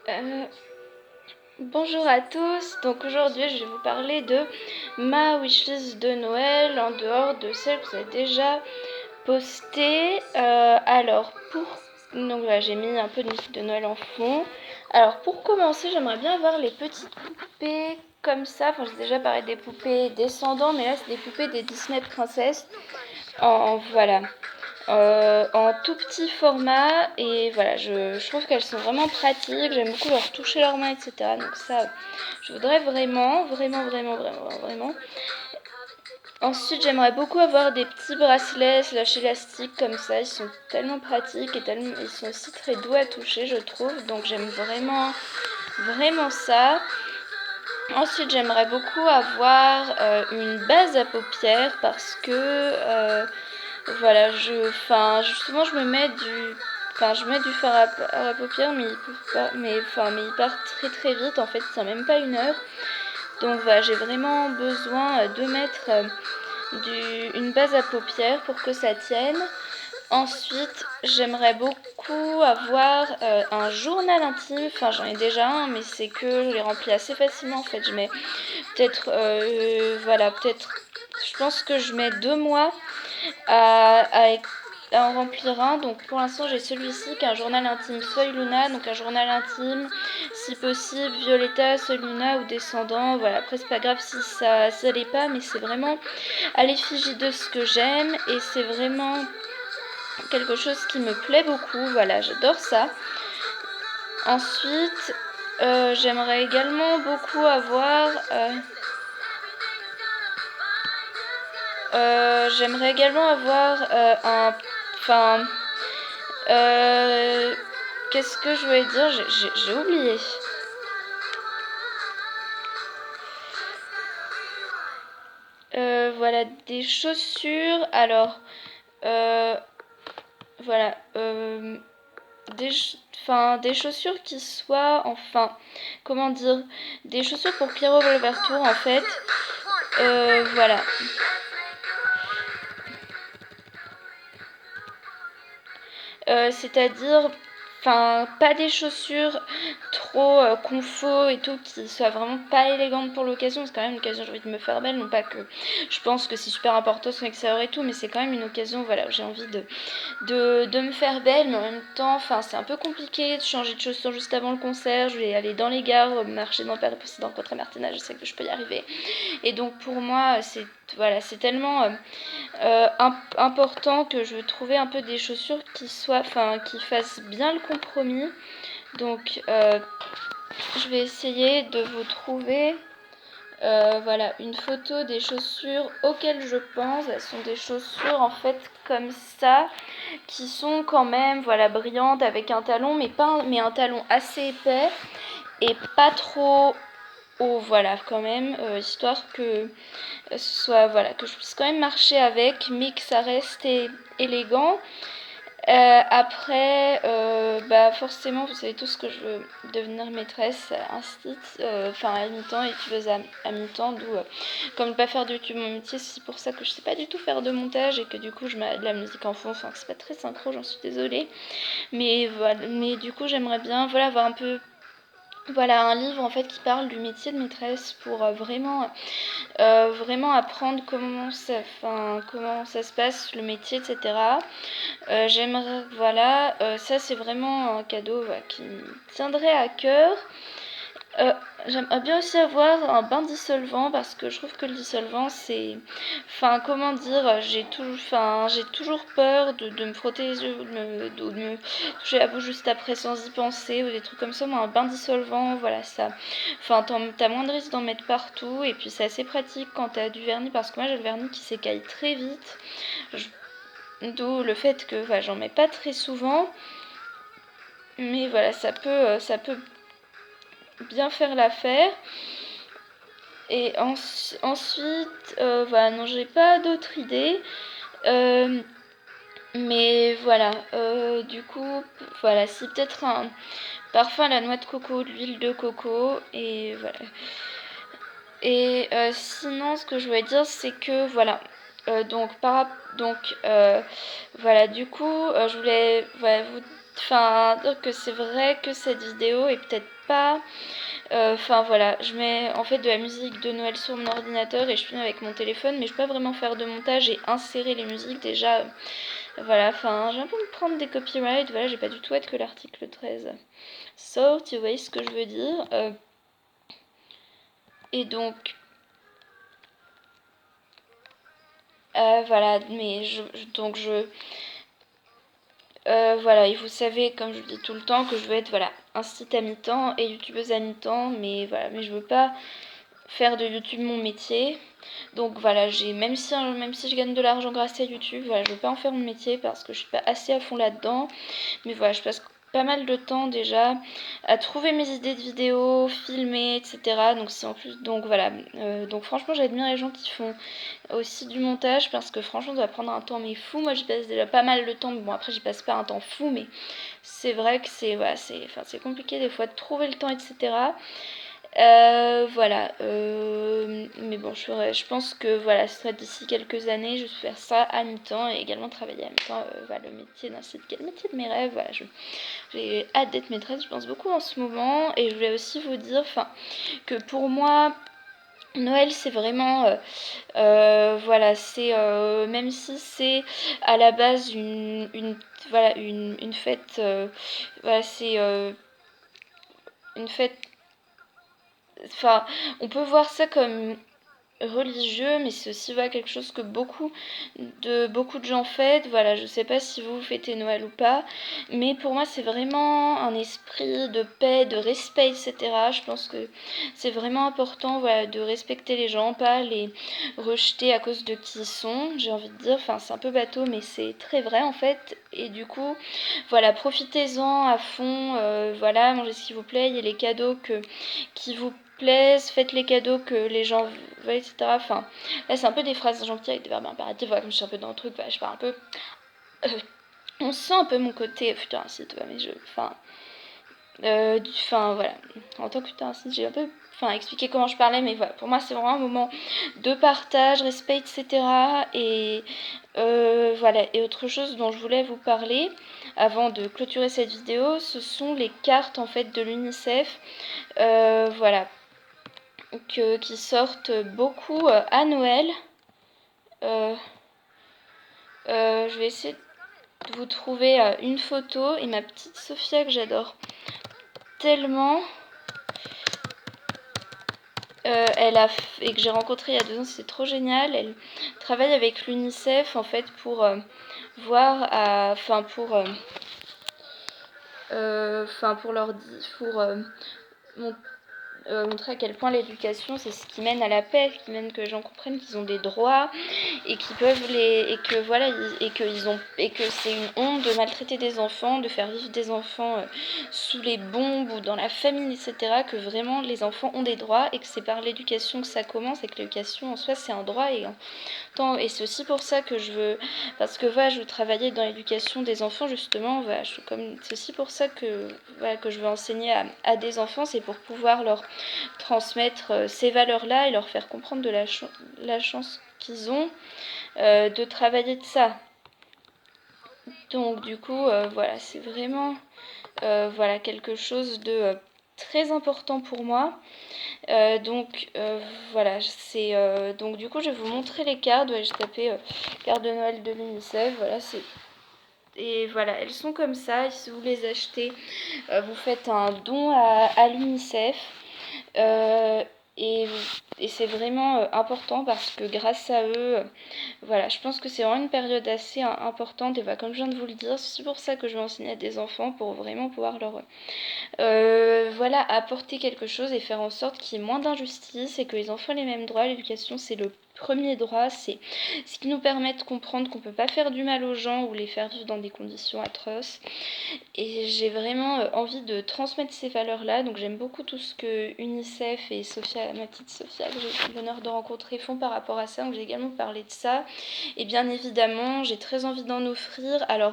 Euh, Bonjour à tous, donc aujourd'hui je vais vous parler de ma wishlist de Noël en dehors de celle que vous avez déjà postée. Donc voilà, j'ai mis un peu de musique de Noël en fond. Alors pour commencer, j'aimerais bien avoir les petites poupées comme ça. Enfin, j'ai déjà parlé des poupées descendants, mais là c'est des poupées des Disney princesses. Voilà, en tout petit format, et voilà, je trouve qu'elles sont vraiment pratiques, j'aime beaucoup leur toucher leurs mains, etc. Donc ça, je voudrais vraiment. Ensuite, j'aimerais beaucoup avoir des petits bracelets slash élastiques comme ça, ils sont tellement pratiques et ils sont aussi très doux à toucher, je trouve, donc j'aime vraiment ça. Ensuite, j'aimerais beaucoup avoir une base à paupières parce que voilà, justement, je mets du fard à paupières, mais il part très vite. En fait, c'est même pas une heure. Donc voilà, j'ai vraiment besoin de mettre une base à paupières pour que ça tienne. Ensuite, j'aimerais beaucoup avoir un journal intime. Enfin, j'en ai déjà un, mais c'est que je les remplis assez facilement. En fait, je mets peut-être. Je pense que je mets 2 mois à en remplir un. Donc pour l'instant j'ai celui-ci qui est un journal intime Soy Luna, donc un journal intime si possible Violetta, Soy Luna ou descendant. Voilà, après c'est pas grave si ça l'est pas, mais c'est vraiment à l'effigie de ce que j'aime et c'est vraiment quelque chose qui me plaît beaucoup. Voilà, j'adore ça. Ensuite, j'aimerais également beaucoup avoir un. Enfin. Qu'est-ce que je voulais dire? J'ai oublié. Voilà, des chaussures. Alors, euh, voilà. Des chaussures qui soient. Comment dire? Des chaussures pour Pierrot Revolver Tour, en fait. Voilà. C'est-à-dire, pas des chaussures trop confo et tout, qui soient vraiment pas élégantes pour l'occasion. C'est quand même une occasion, j'ai envie de me faire belle, non pas que je pense que c'est super important son extérieur et tout, mais c'est quand même une occasion, voilà, où j'ai envie de me faire belle, mais en même temps, c'est un peu compliqué de changer de chaussures juste avant le concert. Je vais aller dans les gares, marcher dans Paris pour rencontrer Martina, je sais que je peux y arriver. Et donc pour moi, c'est tellement important que je veux trouver un peu des chaussures qui fassent bien le compromis. Donc je vais essayer de vous trouver voilà, une photo des chaussures auxquelles je pense. Elles sont des chaussures en fait comme ça, qui sont quand même voilà, brillantes avec un talon, mais un talon assez épais et pas trop haut, voilà, quand même, histoire que ce soit, voilà, que je puisse quand même marcher avec, mais que ça reste élégant. Après, forcément, vous savez tous que je veux devenir maîtresse à mi-temps et tueuse à mi-temps, d'où, comme ne pas faire de YouTube mon métier, c'est pour ça que je sais pas du tout faire de montage et que du coup je mets de la musique en fond, c'est pas très synchro, j'en suis désolée. Mais voilà, mais du coup j'aimerais bien, voilà, avoir un peu. Voilà, un livre en fait qui parle du métier de maîtresse pour vraiment apprendre comment ça se passe, le métier, etc. Ça c'est vraiment un cadeau qui me tiendrait à cœur. Euh, J'aimerais bien aussi avoir un bain dissolvant parce que je trouve que le dissolvant c'est. Comment dire, j'ai toujours peur de me frotter les yeux, de me toucher la bouche juste après sans y penser ou des trucs comme ça. Moi, un bain dissolvant, voilà, ça. T'as moins de risque d'en mettre partout et puis c'est assez pratique quand t'as du vernis parce que moi j'ai le vernis qui s'écaille très vite. D'où le fait que j'en mets pas très souvent. Mais voilà, ça peut bien faire l'affaire. Et ensuite, voilà, non, j'ai pas d'autres idées. Mais voilà, du coup, voilà, si peut-être un parfum à la noix de coco, de l'huile de coco, et voilà. Et sinon, ce que je voulais dire, c'est que voilà. Donc, voilà, du coup, je voulais voilà, enfin, dire que c'est vrai que cette vidéo est peut-être pas... Enfin voilà, je mets en fait de la musique de Noël sur mon ordinateur et je filme avec mon téléphone, mais je peux pas vraiment faire de montage et insérer les musiques déjà. Voilà, enfin j'ai un peu me prendre des copyrights, voilà, j'ai pas du tout hâte que l'article 13 sorte, vous voyez ce que je veux dire. Et donc, voilà, mais donc voilà, et vous savez, comme je le dis tout le temps, que je veux être voilà, un site à mi-temps et youtubeuse à mi-temps, mais voilà, mais je veux pas faire de YouTube mon métier. Donc voilà, même si je gagne de l'argent grâce à YouTube, voilà, je veux pas en faire mon métier parce que je suis pas assez à fond là-dedans. Mais voilà, je passe pas mal de temps déjà à trouver mes idées de vidéos, filmer, etc. Donc c'est en plus, donc voilà, donc franchement j'admire les gens qui font aussi du montage parce que franchement ça va prendre un temps mais fou. Moi j'y passe déjà pas mal de temps, mais bon après j'y passe pas un temps fou, mais c'est vrai que c'est voilà, c'est compliqué des fois de trouver le temps, etc. Voilà, mais bon, je pense que voilà, ce sera d'ici quelques années, je vais faire ça à mi-temps et également travailler à mi-temps. Voilà, le métier d'un site, quel métier de mes rêves. Voilà, j'ai hâte d'être maîtresse, je pense beaucoup en ce moment. Et je voulais aussi vous dire, enfin, que pour moi, Noël, c'est vraiment, voilà, c'est même si c'est à la base voilà, une fête, voilà, c'est une fête. Enfin, on peut voir ça comme religieux, mais c'est aussi voilà, quelque chose que beaucoup de gens fêtent. Voilà, je sais pas si vous fêtez Noël ou pas, mais pour moi c'est vraiment un esprit de paix, de respect, etc. Je pense que c'est vraiment important voilà, de respecter les gens, pas les rejeter à cause de qui ils sont, j'ai envie de dire. Enfin, c'est un peu bateau, mais c'est très vrai en fait. Et du coup, voilà, profitez-en à fond, voilà, mangez ce qu'il vous plaît, il y a les cadeaux qui vous plaisent, faites les cadeaux que les gens veulent, etc. Enfin, là c'est un peu des phrases gentilles avec des verbes impératifs, voilà, comme je suis un peu dans le truc, voilà, je parle un peu... Euh, on sent un peu mon côté futur incite, ouais, mais enfin, voilà, en tant que futur incite, j'ai un peu... Enfin, expliqué comment je parlais, mais voilà, pour moi c'est vraiment un moment de partage, respect, etc. Et voilà, et autre chose dont je voulais vous parler avant de clôturer cette vidéo, ce sont les cartes en fait de l'UNICEF. Voilà, qui sortent beaucoup à Noël. Je vais essayer de vous trouver une photo et ma petite Sophia que j'adore tellement. Et que j'ai rencontrée il y a 2 ans, c'est trop génial. Elle travaille avec l'UNICEF en fait pour voir, enfin pour leur pour montrer à quel point l'éducation c'est ce qui mène à la paix, qui mène que les gens comprennent qu'ils ont des droits et qu'ils peuvent et que voilà et que c'est une honte de maltraiter des enfants, de faire vivre des enfants sous les bombes ou dans la famine, etc. Que vraiment les enfants ont des droits et que c'est par l'éducation que ça commence et que l'éducation en soi c'est un droit et c'est aussi pour ça que je veux, parce que voilà, je veux travailler dans l'éducation des enfants justement, voilà, c'est aussi pour ça que, voilà, que je veux enseigner à des enfants, c'est pour pouvoir leur transmettre ces valeurs-là et leur faire comprendre de la chance qu'ils ont de travailler de ça. Donc du coup, voilà, c'est vraiment voilà, quelque chose de très important pour moi. Donc voilà, donc du coup je vais vous montrer les cartes. Ouais, j'ai tapé carte de Noël de l'UNICEF. Voilà, et voilà, elles sont comme ça. Et si vous les achetez, vous faites un don à l'UNICEF. Euh, et, et c'est vraiment important parce que grâce à eux, voilà, je pense que c'est vraiment une période assez importante. Et voilà, comme je viens de vous le dire, c'est pour ça que je vais enseigner à des enfants pour vraiment pouvoir leur voilà, apporter quelque chose et faire en sorte qu'il y ait moins d'injustice et que les enfants aient les mêmes droits. L'éducation, c'est le premier droit, c'est ce qui nous permet de comprendre qu'on ne peut pas faire du mal aux gens ou les faire vivre dans des conditions atroces. Et j'ai vraiment envie de transmettre ces valeurs-là. Donc j'aime beaucoup tout ce que UNICEF et Sophia, ma petite Sophia, que j'ai l'honneur de rencontrer, font par rapport à ça. Donc j'ai également parlé de ça. Et bien évidemment, j'ai très envie d'en offrir. Alors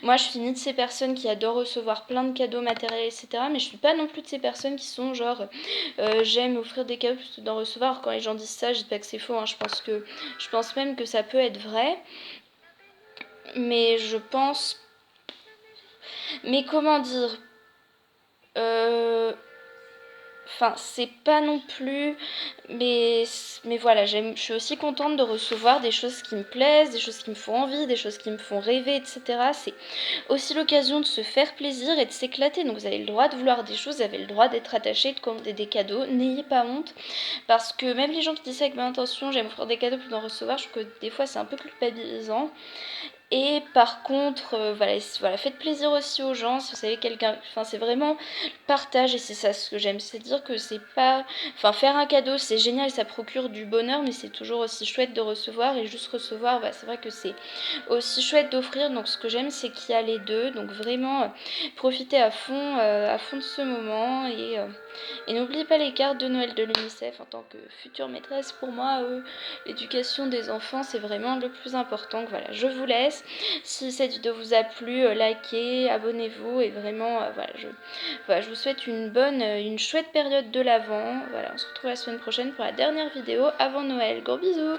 moi, je suis ni de ces personnes qui adorent recevoir plein de cadeaux matériels, etc. Mais je suis pas non plus de ces personnes qui sont genre j'aime offrir des cadeaux plutôt d'en recevoir. Quand les gens disent ça, je dis pas que c'est faux. Hein. Je pense même que ça peut être vrai. Mais je pense Mais comment dire, enfin, c'est pas non plus, mais voilà, je suis aussi contente de recevoir des choses qui me plaisent, des choses qui me font envie, des choses qui me font rêver, etc. C'est aussi l'occasion de se faire plaisir et de s'éclater. Donc vous avez le droit de vouloir des choses, vous avez le droit d'être attaché, de commander des cadeaux. N'ayez pas honte, parce que même les gens qui disent ça avec bonne intention, j'aime offrir des cadeaux pour en recevoir, je trouve que des fois c'est un peu culpabilisant. Et par contre, voilà, faites plaisir aussi aux gens. Si vous savez quelqu'un, enfin c'est vraiment partage et c'est ça ce que j'aime, c'est dire que c'est pas, enfin faire un cadeau c'est génial, ça procure du bonheur, mais c'est toujours aussi chouette de recevoir et juste recevoir, bah, c'est vrai que c'est aussi chouette d'offrir. Donc ce que j'aime c'est qu'il y a les deux, donc vraiment profitez à fond de ce moment et n'oubliez pas les cartes de Noël de l'UNICEF en tant que future maîtresse. Pour moi, l'éducation des enfants c'est vraiment le plus important. Donc voilà, je vous laisse. Si cette vidéo vous a plu, likez, abonnez-vous et vraiment, voilà, je vous souhaite une chouette période de l'Avent. Voilà, on se retrouve la semaine prochaine pour la dernière vidéo avant Noël. Gros bisous!